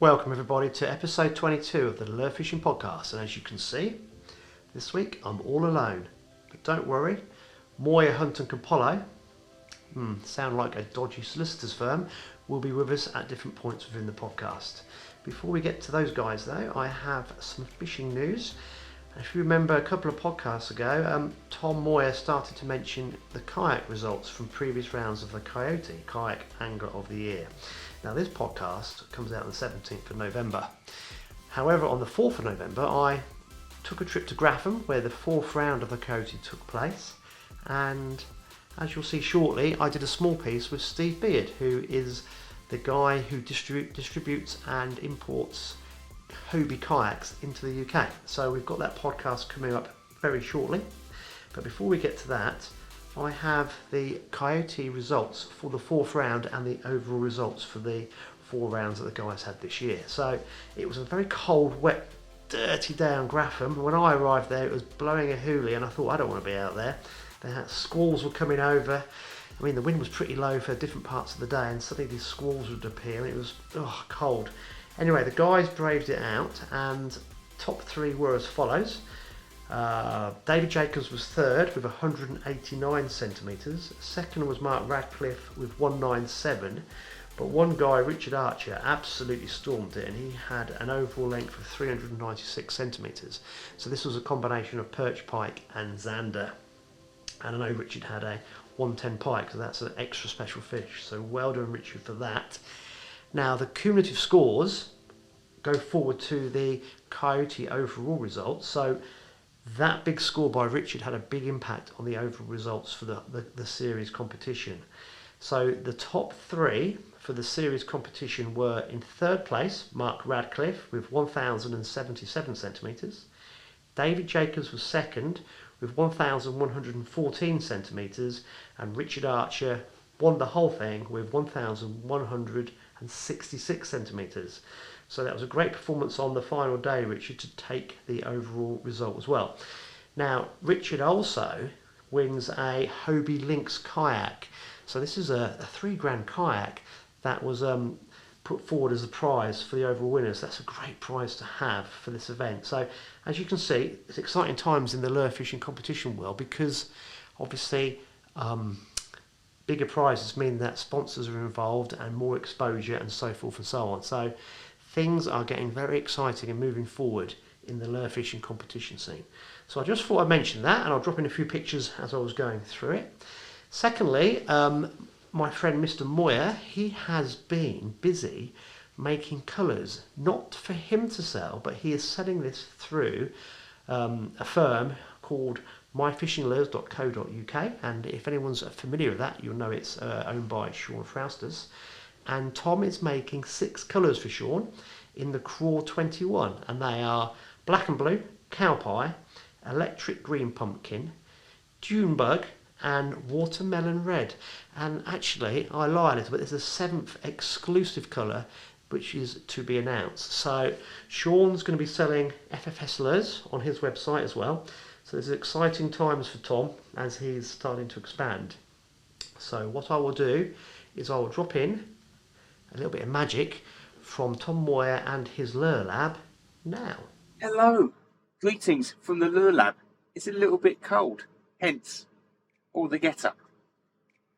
Welcome everybody to episode 22 of the Lure Fishing Podcast, and as you can see, this week I'm all alone. But don't worry, Moya Hunt and Capolo, sound like a dodgy solicitor's firm, will be with us at different points within the podcast. Before we get to those guys though, I have some fishing news. If you remember a couple of podcasts ago, Tom Moyer started to mention the kayak results from previous rounds of the KAOTY Kayak Angler of the Year. Now this podcast comes out on the 17th of November. However, on the 4th of November, I took a trip to Grafham where the 4th round of the KAOTY took place. And as you'll see shortly, I did a small piece with Steve Beard, who is the guy who distributes and imports HOBIE Kayaks into the UK. So we've got that podcast coming up very shortly. But before we get to that, I have the KAOTY results for the 4th round and the overall results for the 4 rounds that the guys had this year. So it was a very cold, wet, dirty day on Grafham. When I arrived there, it was blowing a hoolie, and I thought, I don't want to be out there. The squalls were coming over. I mean, the wind was pretty low for different parts of the day, and suddenly these squalls would appear, and it was cold. Anyway, the guys braved it out, and top 3 were as follows. David Jacobs was 3rd with 189 centimetres. Second was Mark Radcliffe with 197. But one guy, Richard Archer, absolutely stormed it, and he had an overall length of 396 centimetres. So this was a combination of perch pike and zander. And I know Richard had a 110 pike, so that's an extra special fish. So well done, Richard, for that. Now the cumulative scores go forward to the KAOTY overall results. So that big score by Richard had a big impact on the overall results for the series competition. So the top 3 for the series competition were: in 3rd place, Mark Radcliffe with 1,077 centimetres. David Jacobs was 2nd with 1,114 centimetres, and Richard Archer won the whole thing with 1,166 centimetres. So that was a great performance on the final day, Richard, to take the overall result as well. Now, Richard also wins a Hobie Lynx kayak. So this is a £3,000 kayak that was put forward as a prize for the overall winners. That's a great prize to have for this event. So as you can see, it's exciting times in the lure fishing competition world, because obviously bigger prizes mean that sponsors are involved and more exposure and so forth and so on. So things are getting very exciting and moving forward in the lure fishing competition scene. So I just thought I'd mention that, and I'll drop in a few pictures as I was going through it. Secondly, my friend Mr. Moyer, he has been busy making colours, not for him to sell, but he is selling this through a firm called myfishinglures.co.uk, and if anyone's familiar with that, you'll know it's owned by Sean Frausters. And Tom is making 6 colours for Sean in the Craw 21, and they are black and blue, cow pie, electric green pumpkin, dune bug, and watermelon red. And actually, I lie a little bit, there's a 7th exclusive colour which is to be announced. So Sean's going to be selling FFS lures on his website as well. So there's exciting times for Tom as he's starting to expand. So what I will do is I will drop in a little bit of magic from Tom Moyer and his Lure Lab now. Hello, greetings from the Lure Lab. It's a little bit cold, hence all the get up.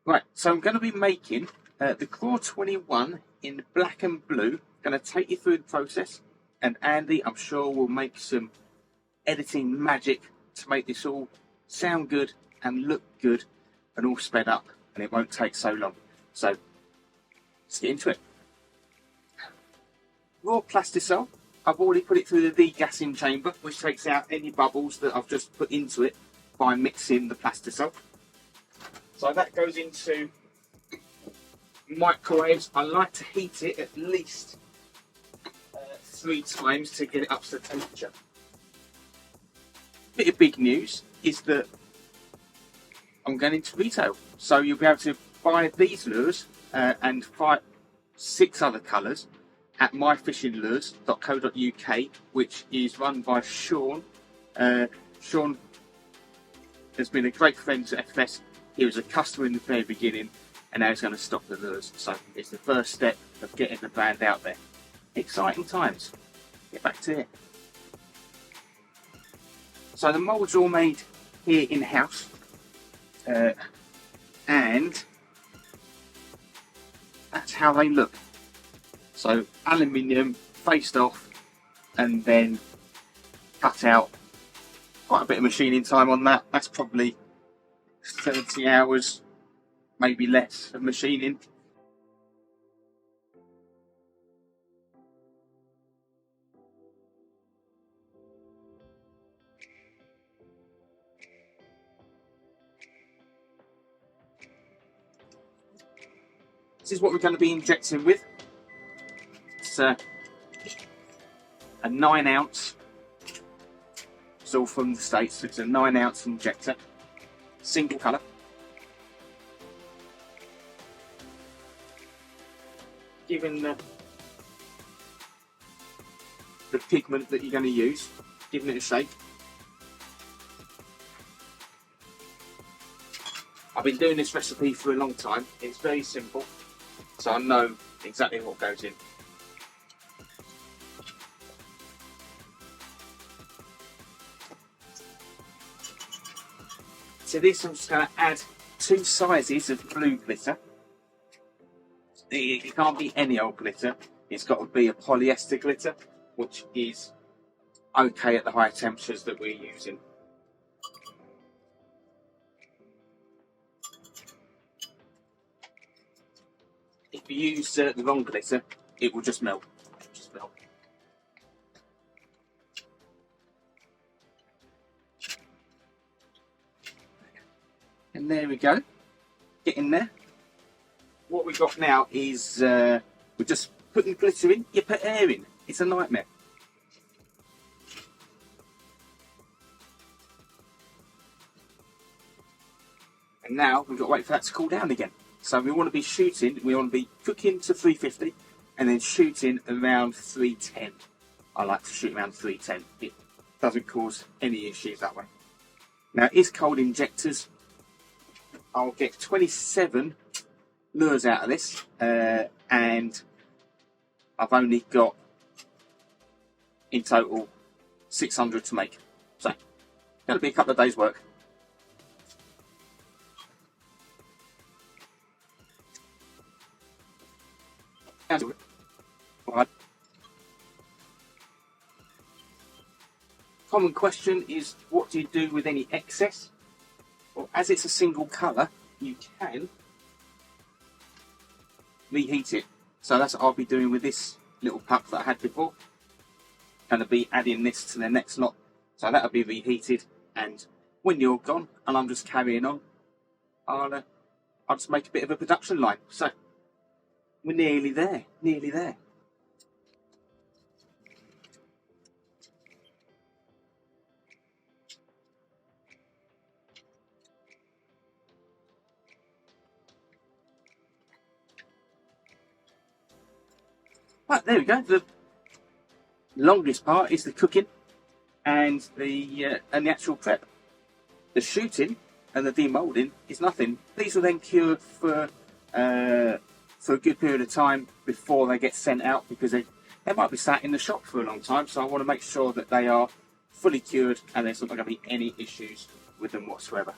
Right, so I'm going to be making the Craw 21 in black and blue. Going to take you through the process, and Andy, I'm sure, will make some editing magic to make this all sound good and look good and all sped up, and it won't take so long. So let's get into it. Raw plastisol, I've already put it through the degassing chamber, which takes out any bubbles that I've just put into it by mixing the plastisol. So that goes into microwaves. I like to heat it at least 3 times to get it up to the temperature. Bit of big news is that I'm going into retail, so you'll be able to buy these lures and 6 other colours at myfishinglures.co.uk, which is run by Sean. Sean has been a great friend to FFS. He was a customer in the very beginning, and now he's going to stock the lures. So it's the first step of getting the brand out there. exciting times. Get back to it. So the moulds are all made here in-house, and that's how they look. So aluminium faced off and then cut out. Quite a bit of machining time on that. That's probably 30 hours, maybe less, of machining. This is what we're going to be injecting with. It's a 9-ounce. It's all from the States. It's a 9-ounce injector, single colour. Given the pigment that you're going to use, giving it a shake. I've been doing this recipe for a long time. It's very simple, so I know exactly what goes in. To this, I'm just going to add 2 sizes of blue glitter. It can't be any old glitter. It's got to be a polyester glitter, which is okay at the high temperatures that we're using. If you use the wrong glitter, it will just melt. And there we go. Get in there. What we've got now is we're just putting glitter in. You put air in. It's a nightmare. And now we've got to wait for that to cool down again. So we want to be shooting, we want to be cooking to 350 and then shooting around 310. I like to shoot around 310. It doesn't cause any issues that way. Now, it's cold injectors. I'll get 27 lures out of this, and I've only got in total 600 to make. So, going to be a couple of days' work. Common question is, what do you do with any excess? Well, as it's a single colour, you can reheat it. So that's what I'll be doing with this little puck that I had before. Going to be adding this to the next lot. So that'll be reheated, and when you're gone and I'm just carrying on, I'll just make a bit of a production line. So we're nearly there, nearly there. Right, there we go. The longest part is the cooking and the actual prep. The shooting and the demoulding is nothing. These will then cure for a good period of time before they get sent out, because they might be sat in the shop for a long time. So I want to make sure that they are fully cured and there's not going to be any issues with them whatsoever.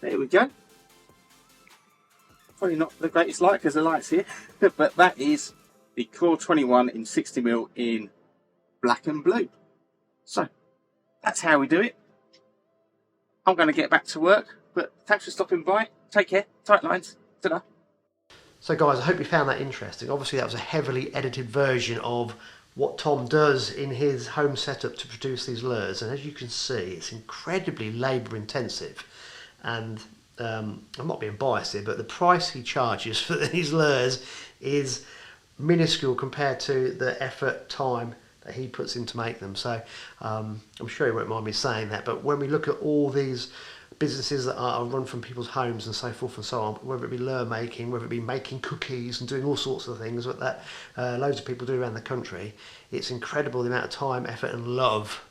There we go. Probably not the greatest light because the light's here, but that is the Core 21 in 60mm in black and blue. So that's how we do it. I'm going to get back to work, but thanks for stopping by. Take care. Tight lines. Ta-da. So guys, I hope you found that interesting. Obviously that was a heavily edited version of what Tom does in his home setup to produce these lures, and as you can see, it's incredibly labour intensive. And I'm not being biased here, but the price he charges for these lures is minuscule compared to the effort, time that he puts in to make them. So I'm sure he won't mind me saying that, but when we look at all these businesses that are run from people's homes and so forth and so on, whether it be lure making, whether it be making cookies and doing all sorts of things that loads of people do around the country, it's incredible the amount of time, effort and love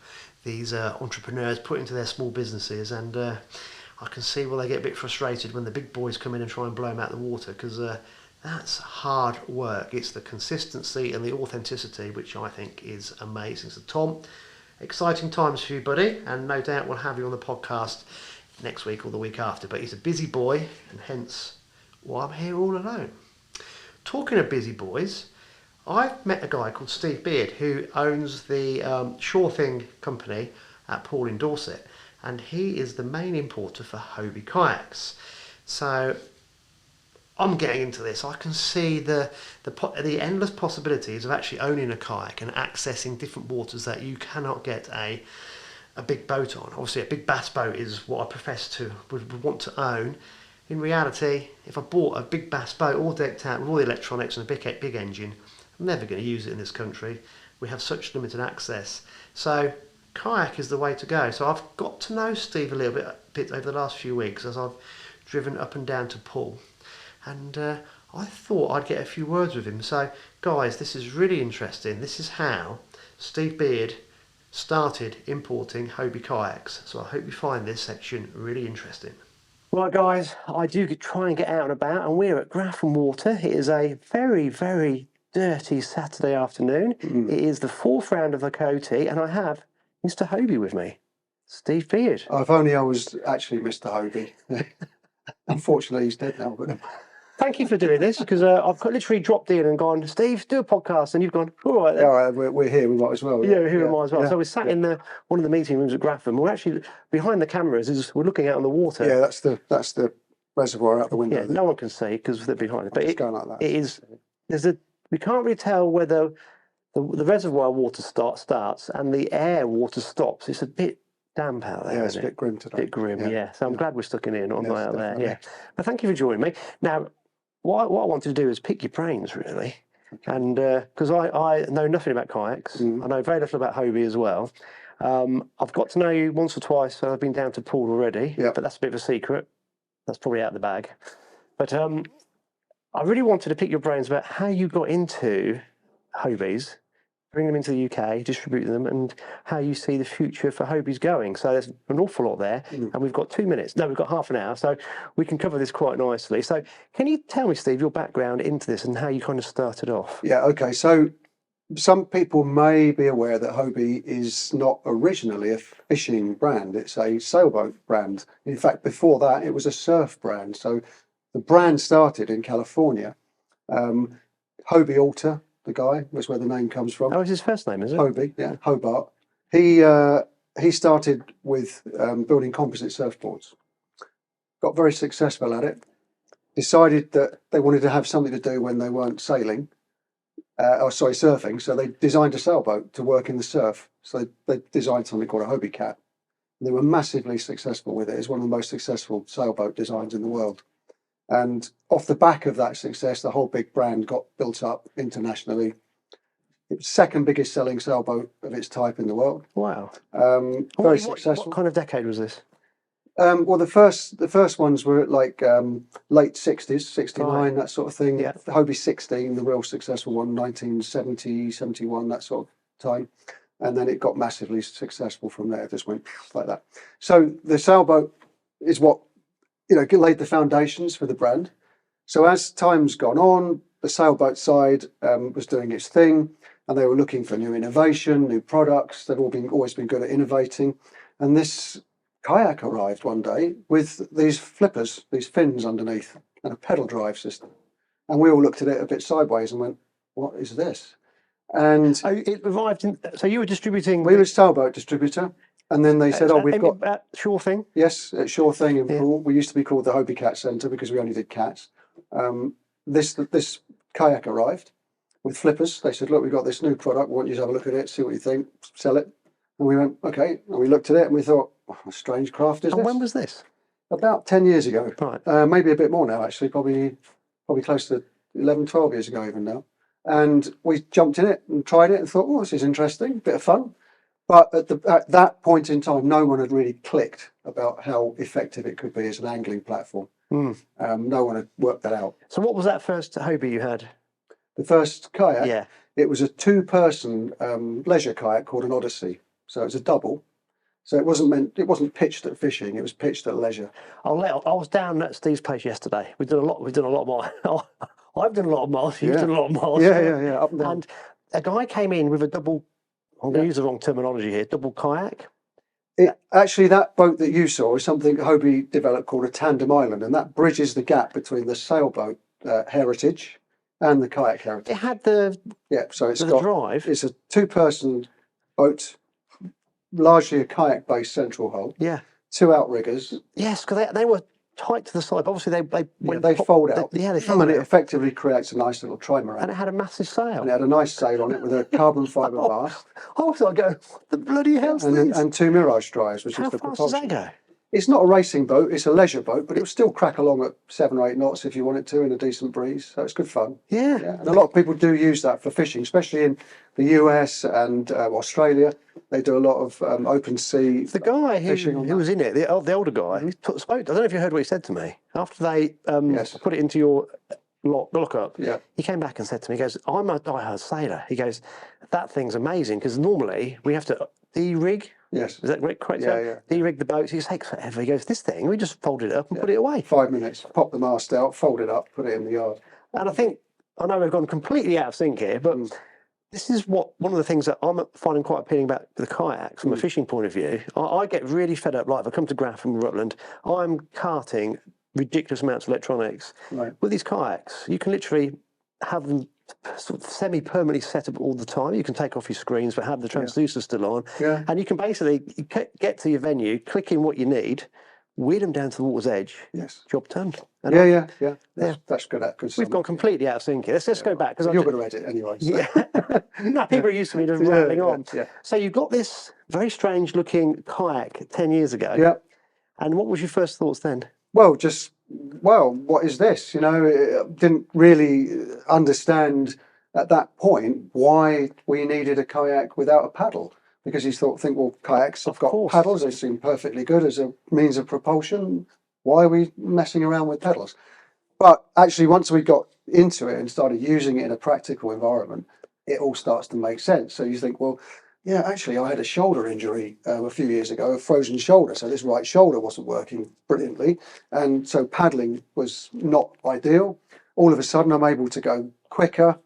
these entrepreneurs put into their small businesses. And I can see why they get a bit frustrated when the big boys come in and try and blow them out of the water, because that's hard work. It's the consistency and the authenticity which I think is amazing. So Tom, exciting times for you, buddy, and no doubt we'll have you on the podcast next week or the week after. But he's a busy boy, and hence why I'm here all alone. Talking of busy boys, I've met a guy called Steve Beard who owns the Sure Thing company at Poole in Dorset, and he is the main importer for HOBIE Kayaks. So I'm getting into this. I can see the endless possibilities of actually owning a kayak and accessing different waters that you cannot get a big boat on. Obviously, a big bass boat is what I profess to would want to own. In reality, if I bought a big bass boat all decked out with all the electronics and a big engine, I'm never going to use it in this country. We have such limited access. So kayak is the way to go. So I've got to know Steve a little bit over the last few weeks as I've driven up and down to Poole. And I thought I'd get a few words with him. So guys, this is really interesting. This is how Steve Beard started importing HOBIE kayaks. So I hope you find this section really interesting. Right guys, I do try and get out and about, and we're at Grafham Water. It is a very, very dirty Saturday afternoon. It is the 4th round of the KAOTY, and I have Mr. HOBIE with me, Steve Beard. If only I was actually Mr. HOBIE. Unfortunately, he's dead now. But thank you for doing this, because I've literally dropped in and gone, Steve, do a podcast, and you've gone, all right then. All right, we're here, we might as well. Yeah, we're here, we might as well. Yeah. So we're sat in one of the meeting rooms at Grafham. We're actually behind the cameras, we're looking out on the water. Yeah, that's the reservoir out the window. Yeah, no one can see because they're behind it. But it's going like that. It is. We can't really tell whether the reservoir water starts and the air water stops. It's a bit damp out there. Yeah, it's a bit grim today. A bit grim, yeah. So I'm glad we're stuck in here, not out there. Yeah. But thank you for joining me. Now, what I wanted to do is pick your brains, really. Okay. And because I know nothing about kayaks. I know very little about HOBIE as well. I've got to know you once or twice, so I've been down to Poole already. But that's a bit of a secret. That's probably out of the bag. But I really wanted to pick your brains about how you got into HOBIEs, bring them into the UK, distribute them, and how you see the future for HOBIEs going. So there's an awful lot there, and we've got 2 minutes. No, we've got half an hour, so we can cover this quite nicely. So can you tell me, Steve, your background into this and how you kind of started off? Yeah, okay. So some people may be aware that HOBIE is not originally a fishing brand. It's a sailboat brand. In fact, before that, it was a surf brand. So the brand started in California. Hobie Alter, the guy, was where the name comes from. Oh, it's his first name, is it? Hobie, yeah, Hobart. He started with building composite surfboards. Got very successful at it. Decided that they wanted to have something to do when they weren't sailing. Surfing. So they designed a sailboat to work in the surf. So they designed something called a Hobie Cat. And they were massively successful with it. It's one of the most successful sailboat designs in the world. And off the back of that success, the whole big brand got built up internationally. It was second biggest selling sailboat of its type in the world. Wow. Very successful. What kind of decade was this? Well, the first ones were like late 60s, 69, right. That sort of thing. Yeah. The Hobie 16, the real successful one, 1970, 71, that sort of time. And then it got massively successful from there. It just went like that. So the sailboat is what, laid the foundations for the brand. So as time's gone on, the sailboat side was doing its thing, and they were looking for new innovation, new products. They've always been good at innovating. And this kayak arrived one day with these flippers, these fins underneath, and a pedal drive system. And we all looked at it a bit sideways and went, what is this? And it arrived so you were distributing... We were a sailboat distributor. And then they said, we've got... Sure Thing? Yes, at Sure Thing in Poole. We used to be called the Hobie Cat Centre because we only did cats. This kayak arrived with flippers. They said, look, we've got this new product. We want you to have a look at it, see what you think, sell it. And we went, okay. And we looked at it and we thought, a strange craft is this. And when was this? About 10 years ago. Right. Maybe a bit more now, actually. Probably close to 11, 12 years ago even now. And we jumped in it and tried it and thought, this is interesting, bit of fun. But at that point in time, no one had really clicked about how effective it could be as an angling platform. No one had worked that out. So what was that first Hobie you had? The first kayak? Yeah. It was a two-person leisure kayak called an Odyssey. So it was a double. So it wasn't pitched at fishing, it was pitched at leisure. I was down at Steve's place yesterday. We've done a lot of miles. I've done a lot of miles. You've done a lot of miles. Yeah, up and down. And a guy came in with a double, I'm going to use the wrong terminology here, double kayak. Actually, that boat that you saw is something Hobie developed called a tandem island, and that bridges the gap between the sailboat heritage and the kayak heritage. It had the drive. It's a 2-person boat, largely a kayak-based central hull. Yeah. 2 outriggers. Yes, because they were tight to the side. Obviously, they fold out. They fold and out. it effectively creates a nice little trimaran. And it had a massive sail. And it had a nice sail on it with a carbon fibre mast. Also, I go, what the bloody hell's this? And 2 Mirage drives, which How is the fast propulsion. does that go? It's not a racing boat, it's a leisure boat, but it will still crack along at 7 or 8 knots if you want it to in a decent breeze. So it's good fun. Yeah. And a lot of people do use that for fishing, especially in the US and Australia. They do a lot of open sea The guy fishing who was in it, the older guy, he spoke. I don't know if you heard what he said to me after they put it into your lock-up. Yeah. He came back and said to me, he goes, "I'm a diehard sailor." He goes, "That thing's amazing because normally we have to de-rig." Yes. Is that correct? Yeah. De-rig the boats. It takes forever. He goes, "This thing, we just fold it up and put it away." 5 minutes. Pop the mast out, fold it up, put it in the yard. And I know we've gone completely out of sync here, but this is one of the things that I'm finding quite appealing about the kayaks from a fishing point of view. I get really fed up. Like if I come to Graf from Rutland, I'm carting ridiculous amounts of electronics. Right. With these kayaks, you can literally have them sort of semi-permanently set up all the time. You can take off your screens, but have the transducer still on. Yeah. And you can basically get to your venue, click in what you need, weird them down to the water's edge. Yes. Job done. And Yeah. That's good. We've gone completely out of sync here. Let's go back. You're going to edit anyway. So. Yeah. No, people are used to me just rambling on. Yeah. So you've got this very strange looking kayak 10 years ago. Yeah. And what was your first thoughts then? Well, what is this? I didn't really understand at that point why we needed a kayak without a paddle. Because you think, well, kayaks have got paddles, they seem perfectly good as a means of propulsion. Why are we messing around with pedals? But actually, once we got into it and started using it in a practical environment, it all starts to make sense. So you think, well, yeah, actually, I had a shoulder injury a few years ago, a frozen shoulder. So this right shoulder wasn't working brilliantly. And so paddling was not ideal. All of a sudden, I'm able to go quicker,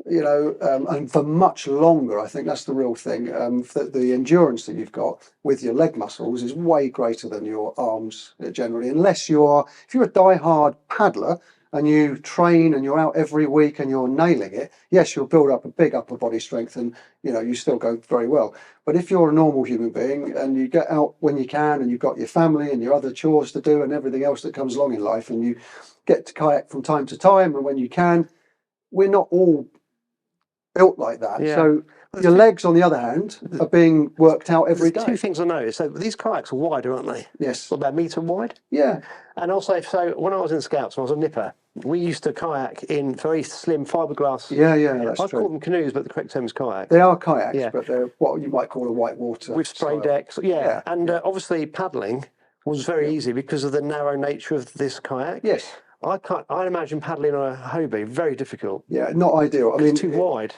and for much longer. I think that's the real thing. The endurance that you've got with your leg muscles is way greater than your arms generally, if you're a die-hard paddler and you train and you're out every week and you're nailing it, yes, you'll build up a big upper body strength and, you still go very well. But if you're a normal human being and you get out when you can and you've got your family and your other chores to do and everything else that comes along in life, and you get to kayak from time to time and when you can, we're not all built like that. Yeah. So your legs, on the other hand, are being worked out every day. 2 things I noticed. So these kayaks are wider, aren't they? Yes. About a metre wide? Yeah. And also, so when I was in Scouts, when I was a nipper, we used to kayak in very slim fiberglass. Yeah, that's I'd true. call them canoes, but the correct term is kayaks. They are kayaks, but they're what you might call a whitewater. With spray style. decks, and obviously paddling was very easy because of the narrow nature of this kayak. Yes. I imagine paddling on a Hobie very difficult. Yeah, not ideal. I mean, it's too wide.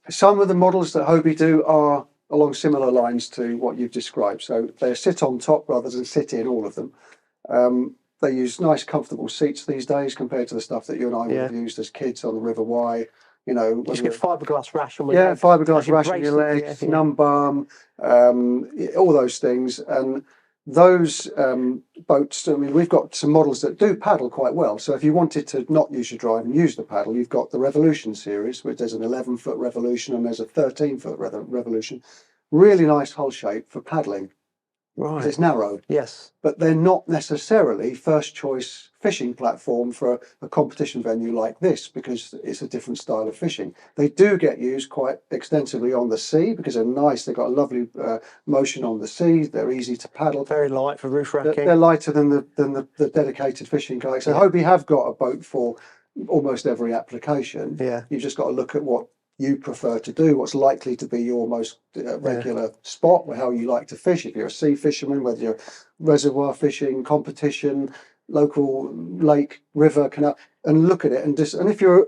Some of the models that Hobie do are along similar lines to what you've described. So they sit on top rather than sit in, all of them. They use nice, comfortable seats these days compared to the stuff that you and I would have used as kids on the River Wye. You just get fiberglass rash on my legs. Fiberglass rash on your legs, numb balm, all those things. And those boats, I mean, we've got some models that do paddle quite well. So if you wanted to not use your drive and use the paddle, you've got the Revolution series, which there's an 11-foot Revolution and there's a 13-foot Revolution. Really nice hull shape for paddling. Right. It's narrow. Yes. But they're not necessarily first choice fishing platform for a competition venue like this, because it's a different style of fishing. They do get used quite extensively on the sea because they're nice. They've got a lovely motion on the sea. They're easy to paddle. Very light for roof racking. They're lighter than the dedicated fishing kayaks. So Hobie have got a boat for almost every application. Yeah. You've just got to look at what you prefer to do, what's likely to be your most regular spot, or how you like to fish. If you're a sea fisherman, whether you're reservoir fishing, competition, local lake, river, canal, and look at it. And if you're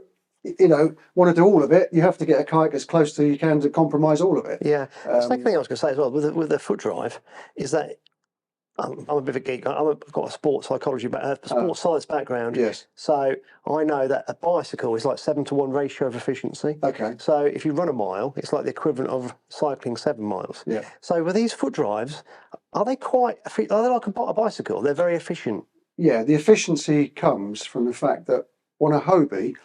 you know, want to do all of it, you have to get a kayak as close to you can to compromise all of it. Yeah. The second thing I was going to say as well with the foot drive is that I'm a bit of a geek. I've got a sports psychology, sports science background. Yes. So I know that a bicycle is like 7-to-1 ratio of efficiency. Okay. So if you run a mile, it's like the equivalent of cycling 7 miles. Yeah. So with these foot drives, are they like a bicycle? They're very efficient. Yeah, the efficiency comes from the fact that on a Hobie,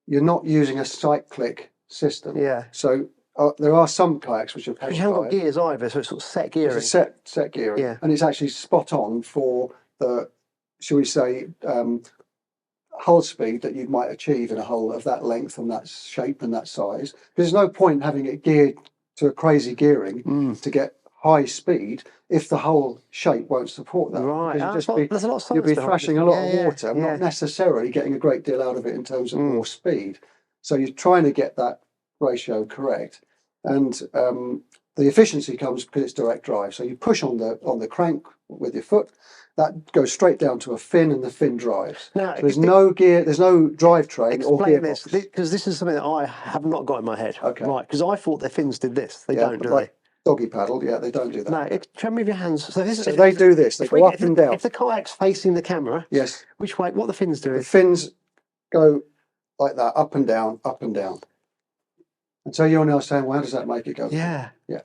you're not using a cyclic system. Yeah. So there are some kayaks which are pedal. But you haven't got gears either, so it's sort of set gearing. It's a set gearing. Yeah. And it's actually spot on for the, shall we say, hull speed that you might achieve in a hull of that length and that shape and that size. There's no point having it geared to a crazy gearing to get high speed if the hull shape won't support that. Right. There's a lot of science you'll be behind thrashing it. a lot of water, not necessarily getting a great deal out of it in terms of more speed. So you're trying to get that ratio correct. And the efficiency comes because it's direct drive. So you push on the crank with your foot, that goes straight down to a fin, and the fin drives. Now, so there's no gear, there's no drivetrain or gearbox. Explain this, because this is something that I have not got in my head. Okay. Right, because I thought their fins did this. They don't, do they? Doggy paddle, yeah, they don't do that. No, show me with your hands. So they do this. They go up and down. If the kayak's facing the camera, yes. Which way? What the fins do? The fins go like that, up and down, up and down. And so you're now saying, well, how does that make it go? Yeah. Yeah.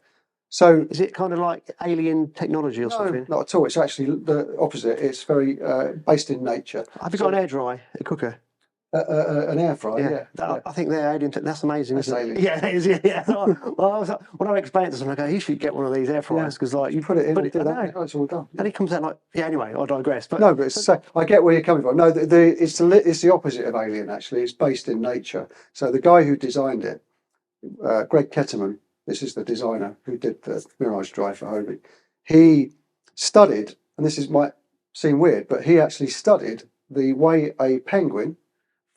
So is it kind of like alien technology or something? Not at all. It's actually the opposite. It's very based in nature. Have you got an air dry, a cooker? An air fryer, yeah. I think they're alien. That's amazing. That's alien. Yeah, it is. Yeah. Well, when I explained to someone, I go, "You should get one of these air fryers because, like, you put it in, and do that. It's all done. And it comes out like, Anyway, I digress. But no, but I get where you're coming from. No, it's the opposite of alien. Actually, it's based in nature. So the guy who designed it, Greg Ketterman, this is the designer who did the Mirage Drive for Hobie. He studied, and might seem weird, but he actually studied the way a penguin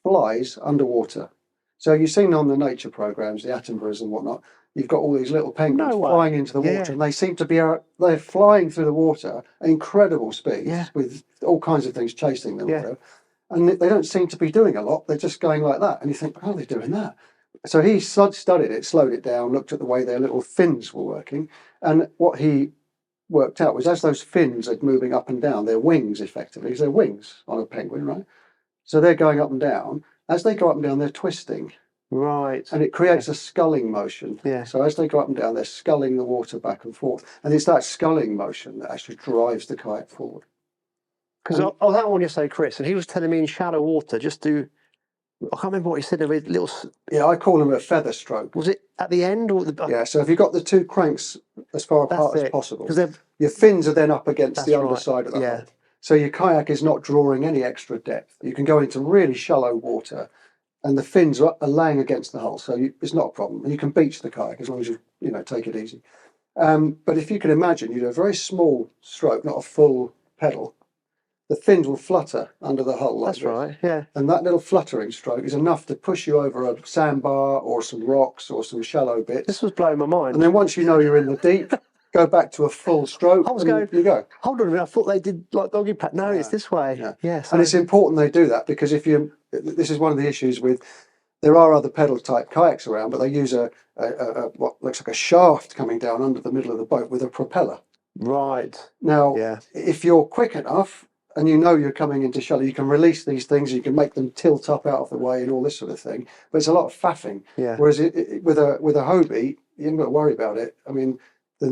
flies underwater. So you've seen on the nature programs, the Attenboroughs and whatnot, you've got all these little penguins flying into the water, and they seem to be they're flying through the water at incredible speeds with all kinds of things chasing them. And they don't seem to be doing a lot. They're just going like that, and you think, how are they doing that? So he studied it, slowed it down, looked at the way their little fins were working, and what he worked out was as those fins are moving up and down, their wings effectively, because they're wings on a penguin, right? So they're going up and down. As they go up and down, they're twisting. Right. And it creates a sculling motion. Yeah. So as they go up and down, they're sculling the water back and forth. And it's that sculling motion that actually drives the kayak forward. Because I was out one yesterday, Chris, and he was telling me in shallow water, just do... I can't remember what he said. There were little... Yeah, I call them a feather stroke. Was it at the end? Or Yeah, so if you've got the two cranks as far apart as possible, your fins are then up against the underside of the hull. So your kayak is not drawing any extra depth. You can go into really shallow water and the fins are laying against the hull. So it's not a problem. And you can beach the kayak as long as you take it easy. But if you can imagine, you do a very small stroke, not a full pedal, the fins will flutter under the hull like this. That's right, yeah. And that little fluttering stroke is enough to push you over a sandbar or some rocks or some shallow bits. This was blowing my mind. And then once you know you're in the deep, go back to a full stroke. I was going, you go. Hold on a minute, I thought they did like doggy paddle. No, it's this way. Yeah. Yes. And it's important they do that because this is one of the issues with, there are other pedal type kayaks around, but they use a what looks like a shaft coming down under the middle of the boat with a propeller. Right. Now, if you're quick enough and you know you're coming into shallow, you can release these things, you can make them tilt up out of the way and all this sort of thing. But it's a lot of faffing. Yeah. Whereas with a Hobie, you haven't got to worry about it. I mean, the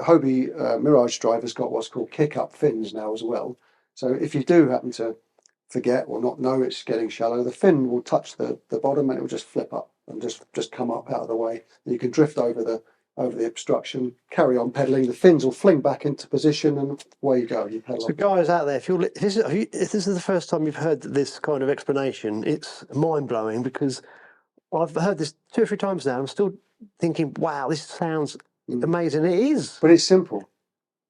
Hobie Mirage Drive has got what's called kick-up fins now as well. So if you do happen to forget or not know it's getting shallow, the fin will touch the bottom and it will just flip up and just come up out of the way. And you can drift over the obstruction, carry on pedaling. The fins will fling back into position, and away you go. You pedal. So, guys out there, if this is the first time you've heard this kind of explanation, it's mind blowing because I've heard this 2 or 3 times now. I'm still thinking, wow, this sounds amazing. It is, but it's simple.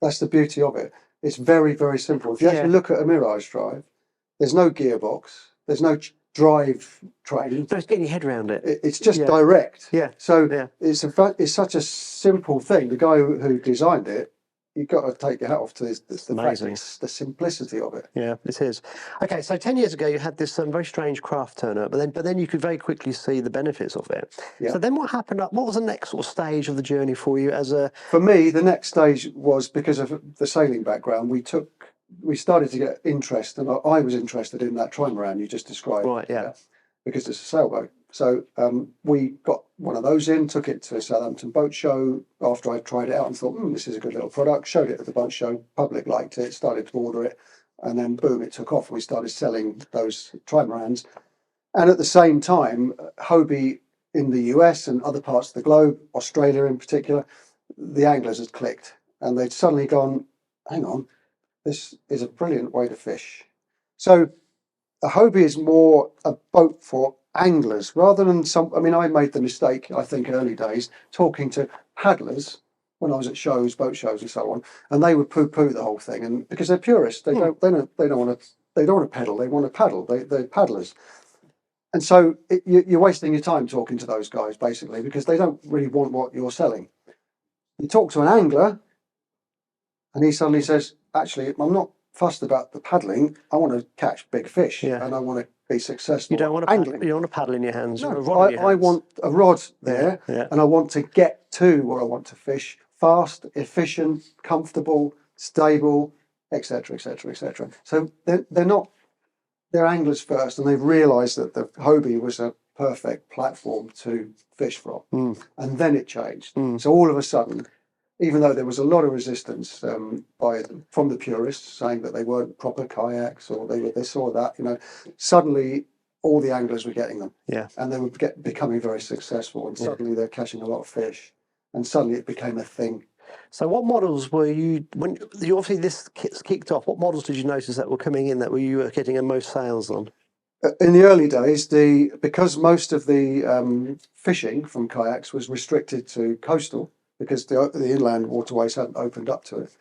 That's the beauty of it. It's very, very simple. If you actually look at a Mirage Drive, there's no gearbox, there's no drive train. Just getting your head around it. It's just direct. Yeah. So it's such a simple thing. The guy who designed it, you've got to take your hat off to this, the fact amazing. it's the simplicity of it. Yeah, it is. Okay, so 10 years ago you had this very strange craft turn up, but then you could very quickly see the benefits of it. Yeah. So then what happened? What was the next sort of stage of the journey for you as a? For me, the next stage was, because of the sailing background, we started to get interest, and I was interested in that trimaran you just described. Right, yeah. Because it's a sailboat. So we got one of those in, took it to a Southampton boat show after I tried it out and thought, this is a good little product. Showed it at the boat show, public liked it, started to order it, and then boom, it took off. We started selling those trimarans. And at the same time, Hobie in the US and other parts of the globe, Australia in particular, the anglers had clicked and they'd suddenly gone, hang on, this is a brilliant way to fish. So a Hobie is more a boat for anglers rather than I made the mistake, I think, early days, talking to paddlers when I was at shows, boat shows and so on, and they would poo-poo the whole thing, and because they're purists, they don't want to pedal, they want to paddle, they're paddlers. And so you're wasting your time talking to those guys, basically, because they don't really want what you're selling. You talk to an angler, and he suddenly says, actually, I'm not fussed about the paddling. I want to catch big fish, and I want to be successful. You don't want to angling. You don't want to paddle in your hands. No, or a rod in your hands. I want a rod there, and I want to get to where I want to fish fast, efficient, comfortable, stable, etc., etc., etc. So they're anglers first, and they've realised that the Hobie was a perfect platform to fish from, and then it changed. So all of a sudden, even though there was a lot of resistance from the purists saying that they weren't proper kayaks or they were this or that, suddenly all the anglers were getting them, and they were becoming very successful, and suddenly they're catching a lot of fish, and suddenly it became a thing. So what models were you, when you obviously this kicked off, what models did you notice that were coming in that you were getting the most sales on? In the early days, because most of the fishing from kayaks was restricted to coastal, because the inland waterways hadn't opened up to it,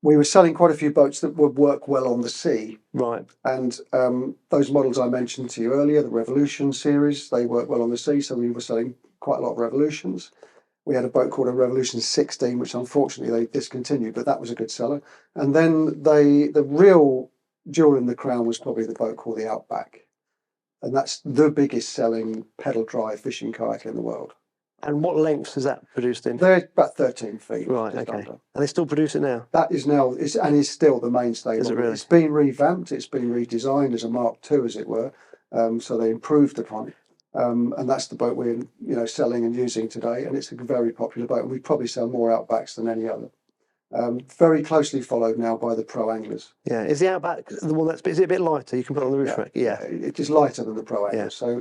we were selling quite a few boats that would work well on the sea. Right. And those models I mentioned to you earlier, the Revolution series, they work well on the sea, so we were selling quite a lot of Revolutions. We had a boat called a Revolution 16, which unfortunately they discontinued, but that was a good seller. And then the real jewel in the crown was probably the boat called the Outback. And that's the biggest selling pedal drive fishing kayak in the world. And what lengths is that produced in? They're about 13 feet. Right, okay. Under. And they still produce it now? That is now, is still the mainstay. Is it really? It's been revamped, it's been redesigned as a Mark II, as it were. So they improved upon it. And that's the boat we're selling and using today, and it's a very popular boat, and we probably sell more Outbacks than any other. Very closely followed now by the ProAnglers. Yeah, is the Outback the one is it a bit lighter? You can put it on the roof rack. Yeah, it is lighter than the ProAngler. Yeah. So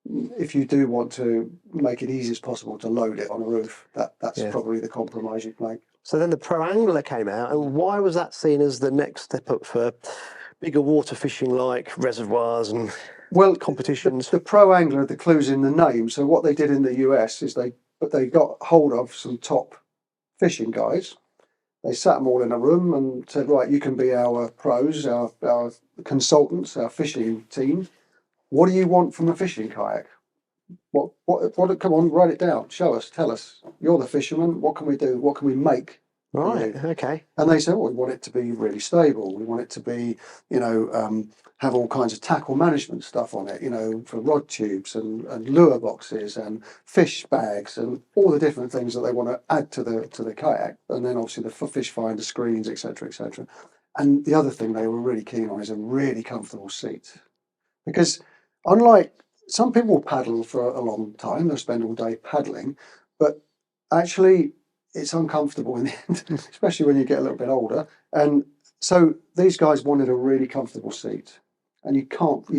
if you do want to make it easy as possible to load it on a roof, that's probably the compromise you'd make. So then the ProAngler came out, and why was that seen as the next step up for bigger water fishing like reservoirs and competitions? The ProAngler, the clue's in the name. So what they did in the US is they got hold of some top fishing guys. They sat them all in a room and said, right, you can be our pros, our consultants, our fishing team. What do you want from a fishing kayak? What? Come on, write it down. Show us. Tell us. You're the fisherman. What can we do? What can we make? Right. Okay. And they said, well, we want it to be really stable. We want it to be, have all kinds of tackle management stuff on it. For rod tubes and lure boxes and fish bags and all the different things that they want to add to the kayak. And then obviously the fish finder screens, etc., etc. And the other thing they were really keen on is a really comfortable seat, because unlike some people paddle for a long time, they'll spend all day paddling, but actually it's uncomfortable in the end, especially when you get a little bit older. And so these guys wanted a really comfortable seat, and you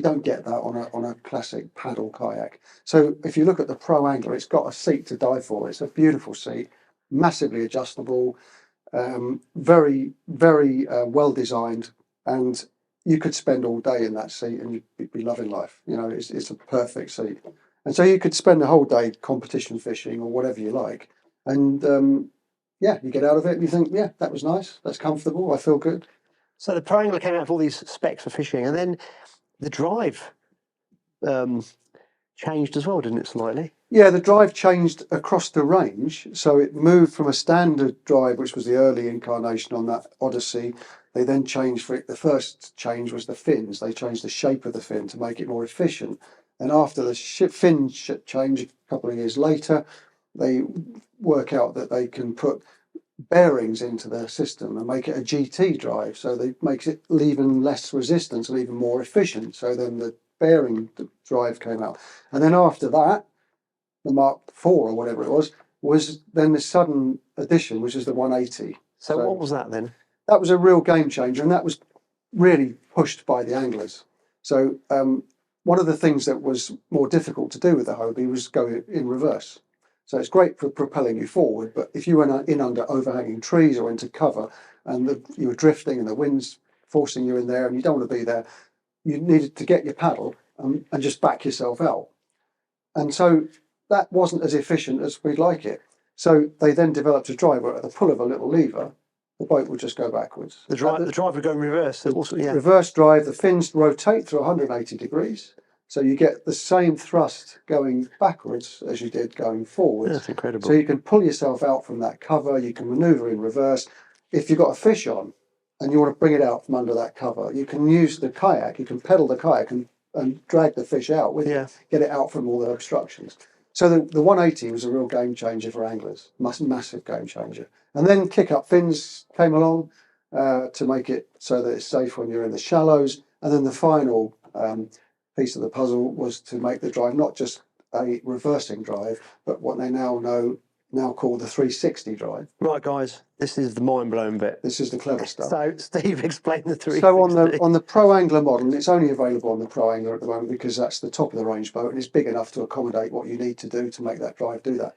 don't get that on a classic paddle kayak. So if you look at the ProAngler, it's got a seat to die for. It's a beautiful seat, massively adjustable, very, very well designed, and you could spend all day in that seat and you'd be loving life. It's a perfect seat. And so you could spend the whole day competition fishing or whatever you like. And you get out of it and you think, yeah, that was nice. That's comfortable. I feel good. So the ProAngler came out with all these specs for fishing, and then the drive changed as well, didn't it, slightly? Yeah, the drive changed across the range. So it moved from a standard drive, which was the early incarnation on that Odyssey. They then changed for it. The first change was the fins. They changed the shape of the fin to make it more efficient. And after the change a couple of years later, they work out that they can put bearings into their system and make it a GT drive. So they makes it even less resistance and even more efficient. So then the bearing drive came out. And then after that, the Mark IV or whatever it was then the sudden addition, which is the 180. So what was that then? That was a real game changer, and that was really pushed by the anglers. So one of the things that was more difficult to do with the Hobie was go in reverse. So it's great for propelling you forward, but if you went in under overhanging trees or into cover and you were drifting and the wind's forcing you in there and you don't want to be there, you needed to get your paddle and just back yourself out. And so that wasn't as efficient as we'd like it. So they then developed a drive where at the pull of a little lever, the boat would just go backwards. The drive would go in reverse. Reverse drive, the fins rotate through 180 degrees. So you get the same thrust going backwards as you did going forwards. That's incredible. So you can pull yourself out from that cover, you can manoeuvre in reverse. If you've got a fish on and you want to bring it out from under that cover, you can use the kayak, you can pedal the kayak and drag the fish out with you, get it out from all the obstructions. So the 180 was a real game changer for anglers, massive game changer. And then kick-up fins came along to make it so that it's safe when you're in the shallows. And then the final piece of the puzzle was to make the drive not just a reversing drive, but what they now call the 360 drive. Right, guys, this is the mind-blowing bit. This is the clever stuff. So, Steve, explain the 360. So on the ProAngler model, it's only available on the ProAngler at the moment because that's the top of the range boat and it's big enough to accommodate what you need to do to make that drive do that.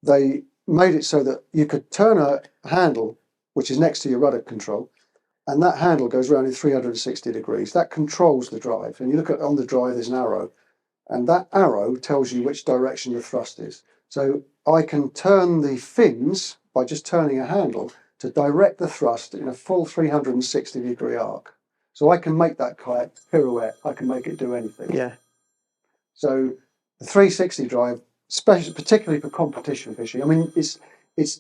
They made it so that you could turn a handle, which is next to your rudder control, and that handle goes around in 360 degrees. That controls the drive. And you look at on the drive, there's an arrow, and that arrow tells you which direction the thrust is. So I can turn the fins by just turning a handle to direct the thrust in a full 360 degree arc. So I can make that kayak pirouette. I can make it do anything. Yeah. So the 360 drive, particularly for competition fishing, I mean,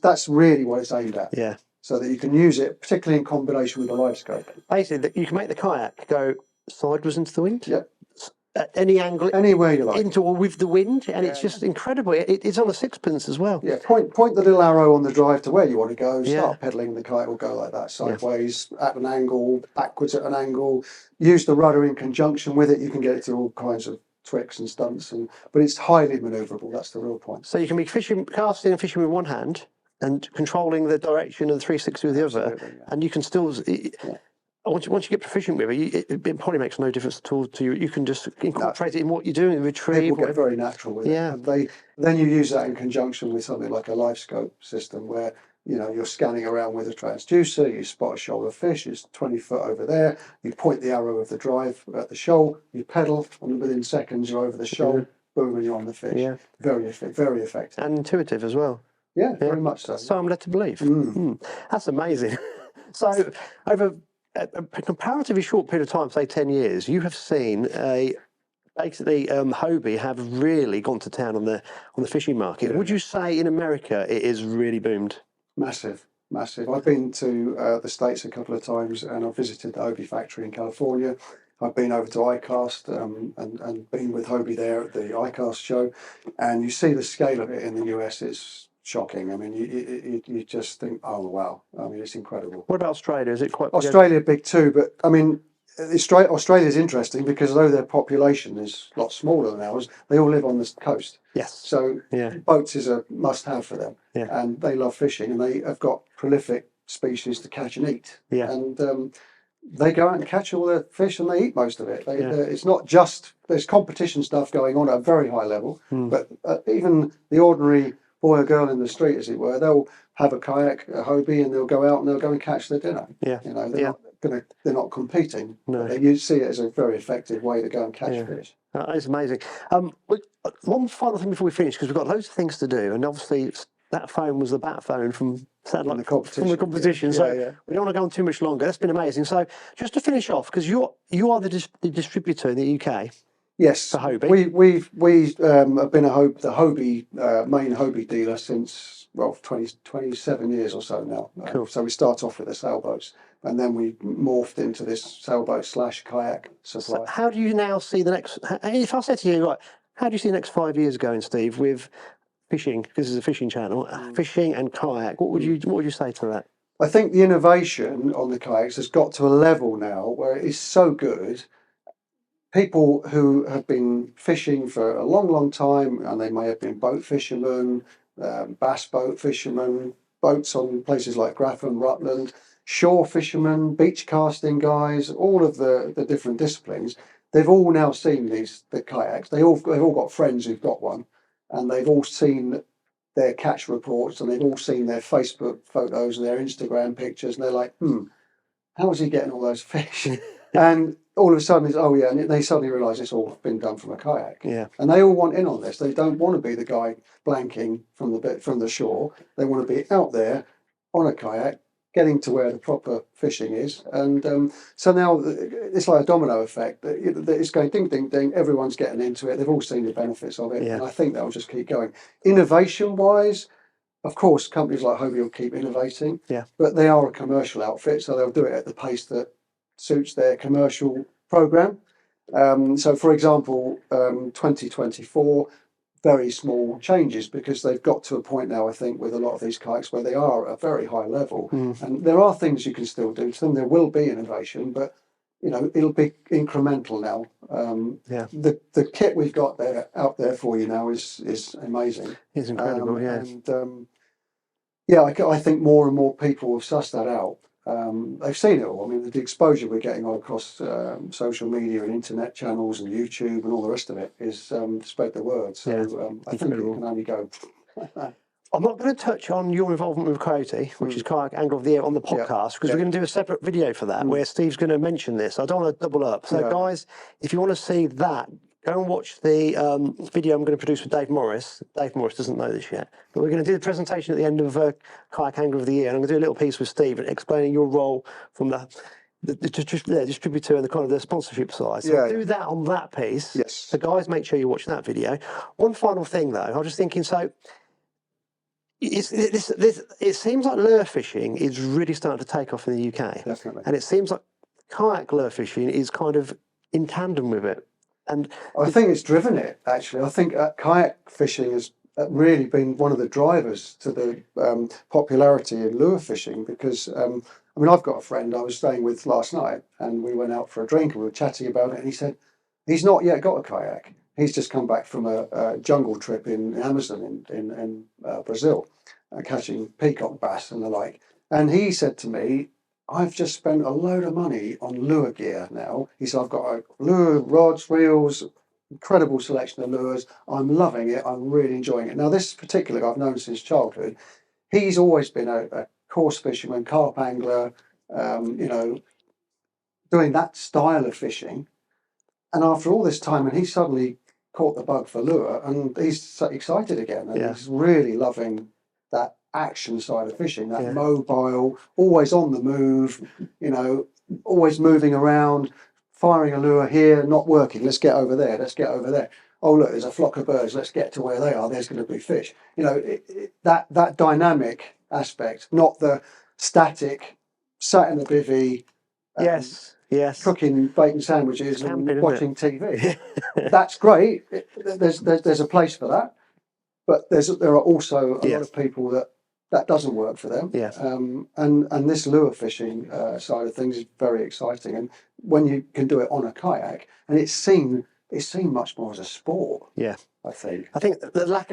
that's really what it's aimed at. Yeah. So that you can use it, particularly in combination with a live scope. Basically, you can make the kayak go sideways into the wind. Yep. At any angle, anywhere you like, into or with the wind, and it's just incredible. It's on a sixpence as well. Yeah, point the little arrow on the drive to where you want to go. Start pedaling, the kayak will go like that, sideways, at an angle, backwards at an angle. Use the rudder in conjunction with it. You can get it to all kinds of tricks and stunts, but it's highly manoeuvrable. That's the real point. So you can be casting and fishing with one hand and controlling the direction of the 360 with the other, and you can still. Once you get proficient with it, it probably makes no difference at all to you. You can just incorporate it in what you're doing, retrieve. People get very natural with it. And then you use that in conjunction with something like a live scope system where you're scanning around with a transducer, you spot a shoal of fish, it's 20 foot over there, you point the arrow of the drive at the shoal, you pedal, and within seconds you're over the shoal, boom, and you're on the fish. Yeah. Very effective. And intuitive as well. Yeah, very much so. So I'm led to believe. That's amazing. So over a comparatively short period of time, say 10 years, you have seen Hobie have really gone to town on the fishing market. Yeah. Would you say in America it is really boomed? Massive. I've been to the States a couple of times and I've visited the Hobie factory in California. I've been over to ICAST and been with Hobie there at the ICAST show, and you see the scale of it in the US. It's shocking. I mean, you just think, oh wow! I mean, it's incredible. What about Australia? Is it quite big? Australia big too, but I mean, Australia is interesting because although their population is a lot smaller than ours, they all live on the coast. Yes. So boats is a must-have for them, and they love fishing, and they have got prolific species to catch and eat. Yeah. And they go out and catch all the fish, and they eat most of it. It's not just there's competition stuff going on at a very high level, but even the ordinary boy or girl in the street, as it were, they'll have a kayak, a Hobie, and they'll go out and they'll go and catch their dinner. Yeah. They're not competing. No. You see it as a very effective way to go and catch fish. It's amazing. One final thing before we finish, because we've got loads of things to do, and obviously that phone was the bat phone from the competition. So we don't want to go on too much longer. That's been amazing. So just to finish off, because you are the distributor in the UK. Yes, for Hobie. we have been the Hobie main Hobie dealer since 27 years or so now. Cool. So we start off with the sailboats, and then we morphed into this sailboat / kayak supply. So how do you now see the next? If I said to you, right, how do you see the next 5 years going, Steve, with fishing? Because this is a fishing channel, fishing and kayak. What would you say to that? I think the innovation on the kayaks has got to a level now where it is so good. People who have been fishing for a long time, and they may have been boat fishermen, bass boat fishermen, boats on places like Grafham, Rutland, shore fishermen, beach casting guys, all of the different disciplines. They've all now seen the kayaks. They've all got friends who've got one, and they've all seen their catch reports, and they've all seen their Facebook photos and their Instagram pictures, and they're like, how is he getting all those fish? And all of a sudden, and they suddenly realise it's all been done from a kayak. Yeah. And they all want in on this. They don't want to be the guy blanking from the shore. They want to be out there on a kayak, getting to where the proper fishing is. And so now it's like a domino effect. It's going ding, ding, ding. Everyone's getting into it. They've all seen the benefits of it. Yeah. And I think that will just keep going. Innovation-wise, of course, companies like Hobie will keep innovating. Yeah. But they are a commercial outfit, so they'll do it at the pace that suits their commercial program. So, for example, 2024, very small changes because they've got to a point now, I think, with a lot of these kayaks where they are at a very high level. And there are things you can still do to them. There will be innovation, but it'll be incremental now. The kit we've got out there for you now is amazing. It's incredible, yeah. And I think more and more people have sussed that out. They've seen it all. I mean, the exposure we're getting all across social media and internet channels and YouTube and all the rest of it is spread the word. So I think it can only go. I'm not going to touch on your involvement with KAOTY, which is Kayak Angler of the Year, on the podcast, because we're going to do a separate video for that where Steve's going to mention this. I don't want to double up. So, guys, if you want to see that, go and watch the video I'm going to produce with Dave Morris. Dave Morris doesn't know this yet, but we're going to do the presentation at the end of Kayak Angler of the Year, and I'm going to do a little piece with Steve explaining your role from the distributor and the kind of the sponsorship side. So do that on that piece. Yes. So, guys, make sure you watch that video. One final thing, though, I was just thinking, so it seems like lure fishing is really starting to take off in the UK. Definitely. And it seems like kayak lure fishing is kind of in tandem with it. And I think it's driven it, actually. I think kayak fishing has really been one of the drivers to the popularity in lure fishing because, I've got a friend I was staying with last night and we went out for a drink and we were chatting about it and he said he's not yet got a kayak. He's just come back from a jungle trip in Amazon in Brazil, catching peacock bass and the like. And he said to me, I've just spent a load of money on lure gear now. He said, I've got a lure, rods, reels, incredible selection of lures. I'm loving it. I'm really enjoying it. Now, this particular guy I've known since childhood, he's always been a coarse fisherman, carp angler, doing that style of fishing. And after all this time, and he suddenly caught the bug for lure, and he's so excited again, and he's really loving that action side of fishing, that mobile, always on the move, always moving around, firing a lure here, not working, let's get over there, let's get over there. Oh, look, there's a flock of birds, let's get to where they are, there's going to be fish. That dynamic aspect, not the static, sat in the bivvy, cooking bacon sandwiches and watching TV. That's great. There's a place for that, but there are also a lot of people that doesn't work for them. And this lure fishing side of things is very exciting. And when you can do it on a kayak, and it's seen much more as a sport. I think the lack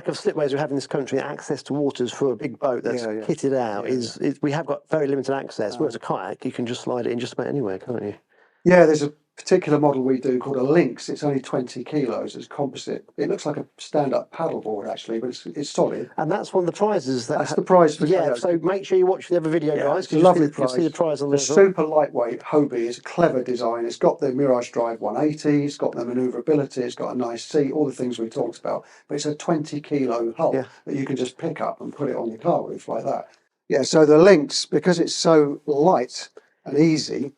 of slipways we have in this country, access to waters for a big boat that's kitted out, is we have got very limited access. Whereas a kayak, you can just slide it in just about anywhere, can't you? Yeah, there's a particular model we do called a Lynx. It's only 20 kilos. It's composite. It looks like a stand-up paddleboard actually, but it's solid. And that's one of the prizes. That's the prize for KAOTY. So make sure you watch the other video, guys. It's a lovely prize. You'll see the prize on the there. Super lightweight Hobie is a clever design. It's got the Mirage Drive 180. It's got the manoeuvrability. It's got a nice seat. All the things we talked about. But it's a 20-kilo hull that you can just pick up and put it on your car roof like that. Yeah. So the Lynx, because it's so light and easy.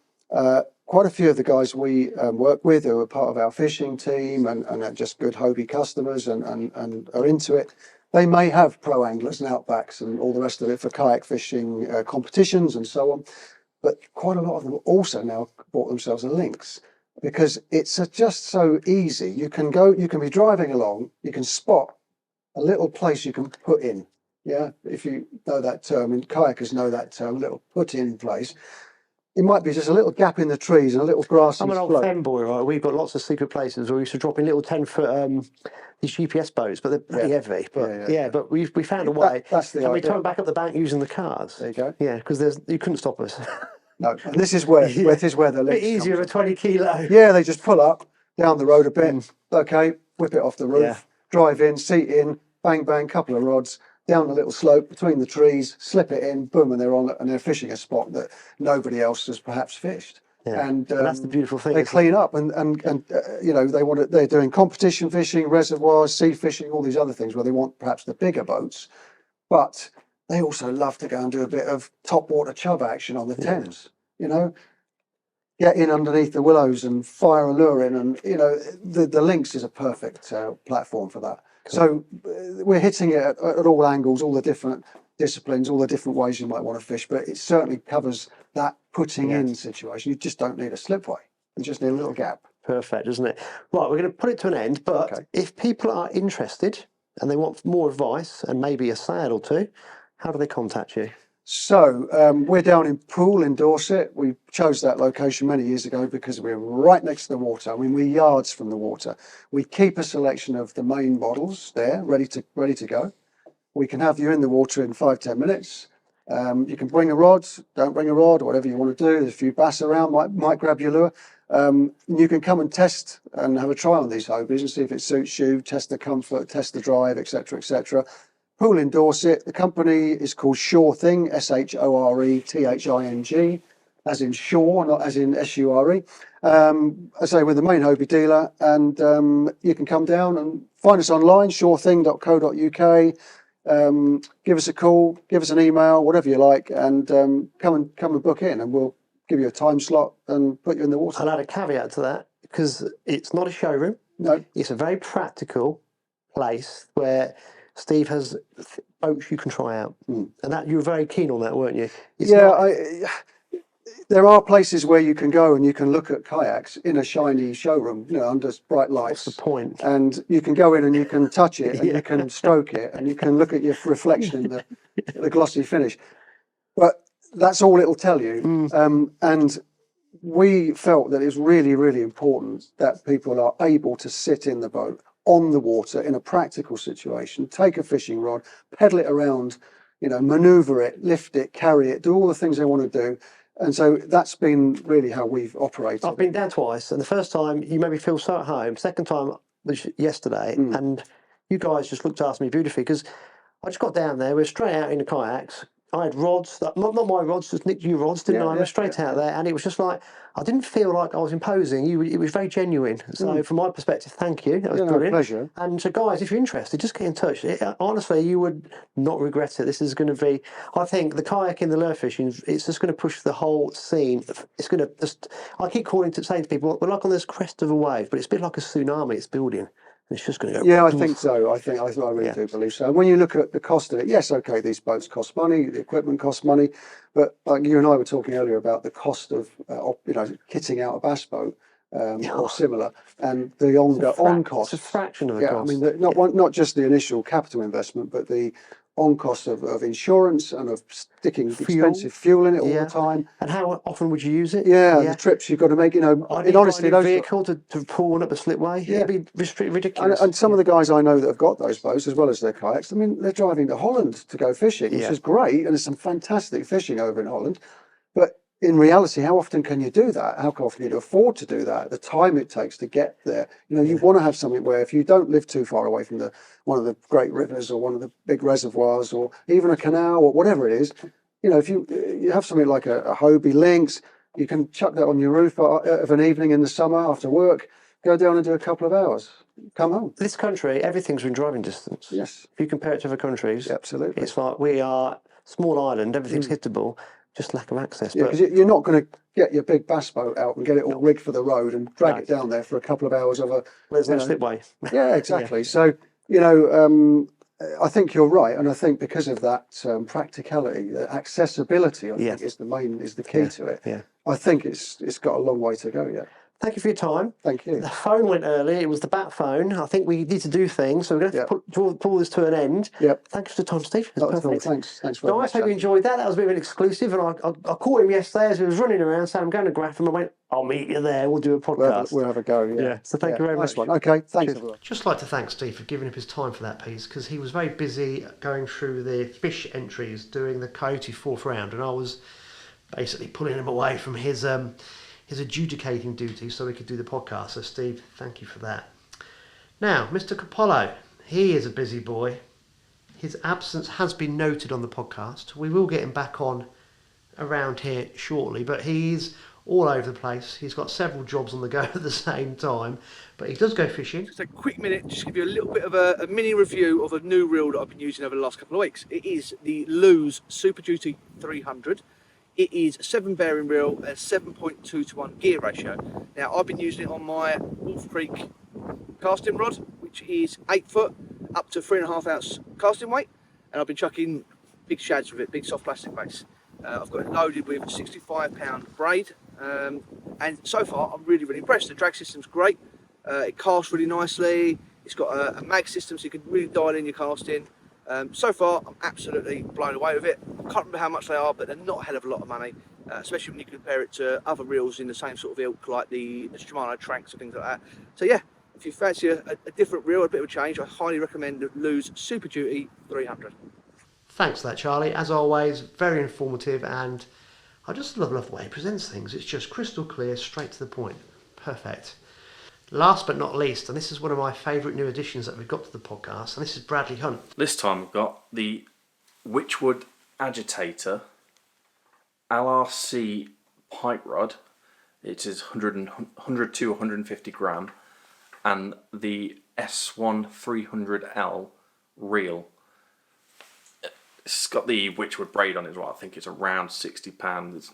quite a few of the guys we work with who are part of our fishing team and are just good Hobie customers and are into it, they may have pro anglers and outbacks and all the rest of it for kayak fishing competitions and so on. But quite a lot of them also now bought themselves a Lynx because it's just so easy. You can be driving along, you can spot a little place you can put in. Yeah, if you know that term, and kayakers know that term, a little put in place. It might be just a little gap in the trees and a little grassy I'm an old slope. fanboy, right? We've got lots of secret places where we used to drop in little 10-foot these GPS boats, but they're pretty heavy. But but we found a way. That's the and we idea. towed back up the bank using the cars. There you go. Yeah, because you couldn't stop us. No, and this is where the a Lynx bit easier of a 20 kilo. Yeah, they just pull up down the road a bit. Okay, whip it off the roof, drive in, seat in, bang bang, couple of rods down the little slope between the trees, slip it in, boom, and they're fishing a spot that nobody else has perhaps fished. Yeah. And that's the beautiful thing. They clean up and you know, they're doing competition fishing, reservoirs, sea fishing, all these other things where they want perhaps the bigger boats, but they also love to go and do a bit of top water chub action on the Thames. You know, get in underneath the willows and fire a lure in, and you know the Lynx is a perfect platform for that. Cool. So we're hitting it at all angles, all the different disciplines, all the different ways you might want to fish, but it certainly covers that putting in situation. You just don't need a slipway. You just need a little gap. Perfect, isn't it? Right, we're going to put it to an end, but if people are interested and they want more advice and maybe a sale or two, how do they contact you? So we're down in Poole in Dorset. We chose that location many years ago because we're right next to the water. I mean, we're yards from the water. We keep a selection of the main models there, ready to go. We can have you in the water in 5-10 minutes. You can bring a rod, don't bring a rod, whatever you want to do. There's a few bass around, might grab your lure. You can come and test and have a try on these Hobies and see if it suits you, test the comfort, test the drive, etc., etc. Poole in Dorset. The company is called Shore Thing, SHORETHING, as in shore, not as in SURE. I say we're the main Hobie dealer, and you can come down and find us online, shorething.co.uk. Give us a call, give us an email, whatever you like, and come and book in, and we'll give you a time slot and put you in the water. I'll add a caveat to that because it's not a showroom. No, it's a very practical place where Steve has boats you can try out, and that you were very keen on that, weren't you? There are places where you can go and you can look at kayaks in a shiny showroom, you know, under bright lights. What's the point? And you can go in and you can touch it and you can stroke it and you can look at your reflection in the glossy finish. But that's all it'll tell you. And we felt that it's really, really important that people are able to sit in the boat on the water in a practical situation, take a fishing rod, pedal it around, you know, maneuver it, lift it, carry it, do all the things they want to do. And so that's been really how we've operated. I've been down twice, and the first time you made me feel so at home. Second time was yesterday, and you guys just looked after me beautifully because I just got down there. We're straight out in the kayaks. I had rods, not my rods, just nicked you rods, didn't I? I was straight out there, and it was just like, I didn't feel like I was imposing. It was very genuine. So from my perspective, thank you. That was brilliant. Pleasure. And so guys, if you're interested, just get in touch. Honestly, you would not regret it. This is going to be, I think, the kayaking, the lure fishing, it's just going to push the whole scene. It's going to just, I keep saying to people, we're like on this crest of a wave, but it's a bit like a tsunami it's building. It's just going to go. Yeah, I think so. I really do believe so. And when you look at the cost of it, yes, okay, these boats cost money, the equipment costs money, but like you and I were talking earlier about the cost of kitting out a bass boat or similar, and the on cost. It's a fraction of the cost. I mean, not just the initial capital investment, but the on cost of insurance and of sticking expensive fuel in it all the time. And how often would you use it? The trips you've got to make, you know, honestly, those vehicle to pull one up a slipway, it'd be ridiculous. And some of the guys I know that have got those boats as well as their kayaks, I mean, they're driving to Holland to go fishing, which is great, and there's some fantastic fishing over in Holland. But in reality, how often can you do that? How often can you afford to do that? The time it takes to get there. You know, you want to have something where if you don't live too far away from one of the great rivers or one of the big reservoirs or even a canal or whatever it is, you know, if you have something like a Hobie Lynx, you can chuck that on your roof of an evening in the summer after work, go down and do a couple of hours, come home. This country, everything's in driving distance. Yes. If you compare it to other countries, absolutely. It's like we are a small island, everything's hittable. just lack of access. Yeah, but because you're not going to get your big bass boat out and get it all rigged for the road and drag it down there for a couple of hours over. There's no slipway. Yeah, exactly. So, you know, I think you're right, and I think because of that practicality, the accessibility, I think is the key to it. Yeah. I think it's got a long way to go yet. Thank you for your time. Thank you. The phone went early. It was the bat phone. I think we need to do things, so we're going to have to pull this to an end. Yep. Thank you for the time, Steve. It's That's perfect. cool. Thanks very much. Guys, hope you enjoyed that. That was a bit of an exclusive, and I caught him yesterday as he was running around, saying, I'm going to Grafham. I went, I'll meet you there. We'll do a podcast. We'll have a go, yeah. So thank you very much. Nice one. Okay, thanks, everyone. Just like to thank Steve for giving up his time for that piece, because he was very busy going through the fish entries, doing the KAOTY 4th round, and I was basically pulling him away from his adjudicating duty so we could do the podcast. So Steve, thank you for that. Now, Mr. Capollo, he is a busy boy. His absence has been noted on the podcast. We will get him back on around here shortly, but he's all over the place. He's got several jobs on the go at the same time, but he does go fishing. Just a quick minute, just give you a little bit of a mini review of a new reel that I've been using over the last couple of weeks. It is the Lew's Super Duty 300. It is a 7 bearing reel, a 7.2 to 1 gear ratio. Now I've been using it on my Wolf Creek casting rod, which is 8 foot up to 3.5 ounce casting weight, and I've been chucking big shads with it, big soft plastic base. I've got it loaded with a 65-pound braid, and so far I'm really impressed. The drag system's great, it casts really nicely, it's got a mag system so you can really dial in your casting. So far I'm absolutely blown away with it. I can't remember how much they are, but they're not a hell of a lot of money, especially when you compare it to other reels in the same sort of ilk like the Shimano Tranks and things like that. So yeah, if you fancy a different reel, a bit of a change, I highly recommend the Lew's Super Duty 300. Thanks for that, Charlie. As always, very informative, and I just love the way he presents things. It's just crystal clear, straight to the point. Perfect. Last but not least, and this is one of my favourite new additions that we've got to the podcast, and this is Bradley Hunt. This time we've got the Witchwood Agitator LRC pipe rod. It is 100 to 150 gram, and the S1 300L reel. It's got the Witchwood braid on it as well. I think it's around £60.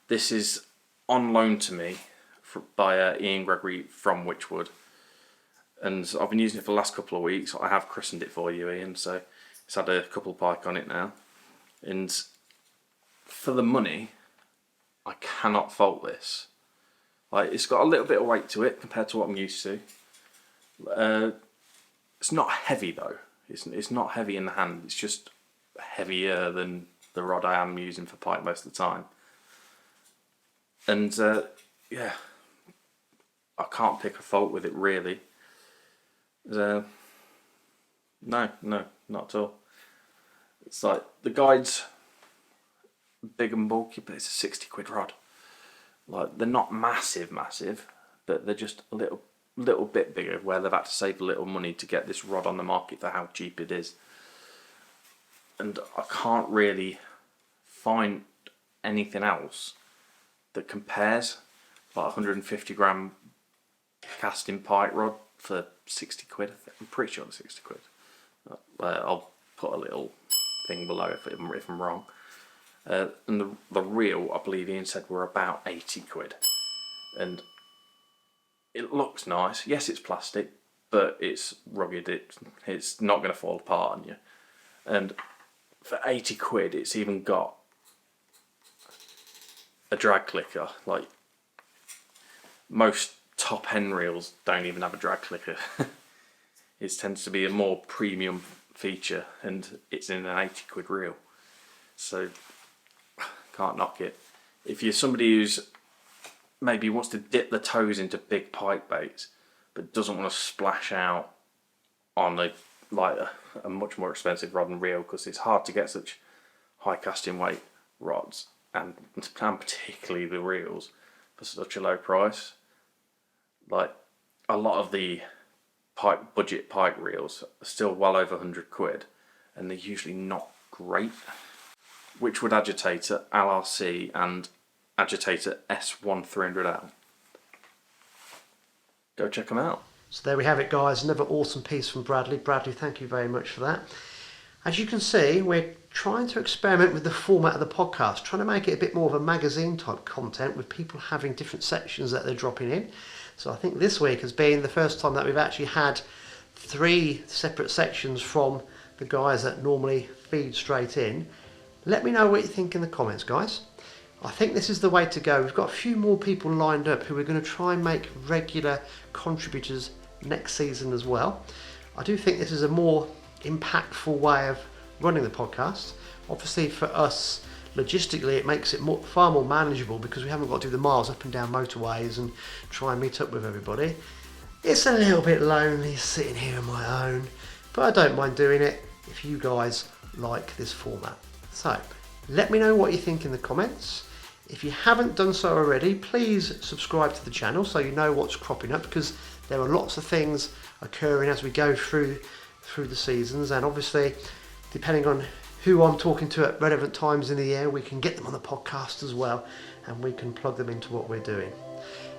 This is on loan to me by Ian Gregory from Witchwood, and I've been using it for the last couple of weeks. I have christened it for you, Ian, so it's had a couple of pike on it now, and for the money I cannot fault this. Like, it's got a little bit of weight to it compared to what I'm used to. It's not heavy though. It's not heavy in the hand. It's just heavier than the rod I am using for pike most of the time. And yeah, I can't pick a fault with it really. No, not at all. It's like the guide's big and bulky, but it's a 60 quid rod. Like, they're not massive, but they're just a little bit bigger, where they've had to save a little money to get this rod on the market for how cheap it is. And I can't really find anything else that compares, like 150 gram casting pike rod for 60 quid. I'm pretty sure it's 60 quid. I'll put a little thing below if I'm wrong. And the reel, I believe Ian said, were about 80 quid. And it looks nice. Yes, it's plastic, but it's rugged. It's not going to fall apart on you. And for 80 quid, it's even got a drag clicker. Like, most top end reels don't even have a drag clicker. It tends to be a more premium feature, and it's in an 80 quid reel. So, can't knock it. If you're somebody who's maybe wants to dip the toes into big pike baits, but doesn't want to splash out on a much more expensive rod and reel, because it's hard to get such high casting weight rods and particularly the reels for such a low price. Like, a lot of the budget pike reels are still well over 100 quid, and they're usually not great. Witchwood Agitator LRC and Agitator S1 300L. Go check them out. So there we have it, guys. Another awesome piece from Bradley. Bradley, thank you very much for that. As you can see, we're trying to experiment with the format of the podcast, trying to make it a bit more of a magazine type content with people having different sections that they're dropping in. So I think this week has been the first time that we've actually had 3 separate sections from the guys that normally feed straight in. Let me know what you think in the comments, guys. I think this is the way to go. We've got a few more people lined up who are going to try and make regular contributors next season as well. I do think this is a more impactful way of running the podcast. Obviously for us, logistically, it makes it far more manageable because we haven't got to do the miles up and down motorways and try and meet up with everybody. It's a little bit lonely sitting here on my own, but I don't mind doing it if you guys like this format. So let me know what you think in the comments. If you haven't done so already, please subscribe to the channel so you know what's cropping up, because there are lots of things occurring as we go through the seasons, and obviously depending on who I'm talking to at relevant times in the year, we can get them on the podcast as well and we can plug them into what we're doing.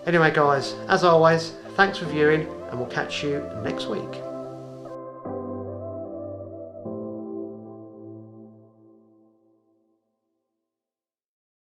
Anyway guys, as always, thanks for viewing and we'll catch you next week.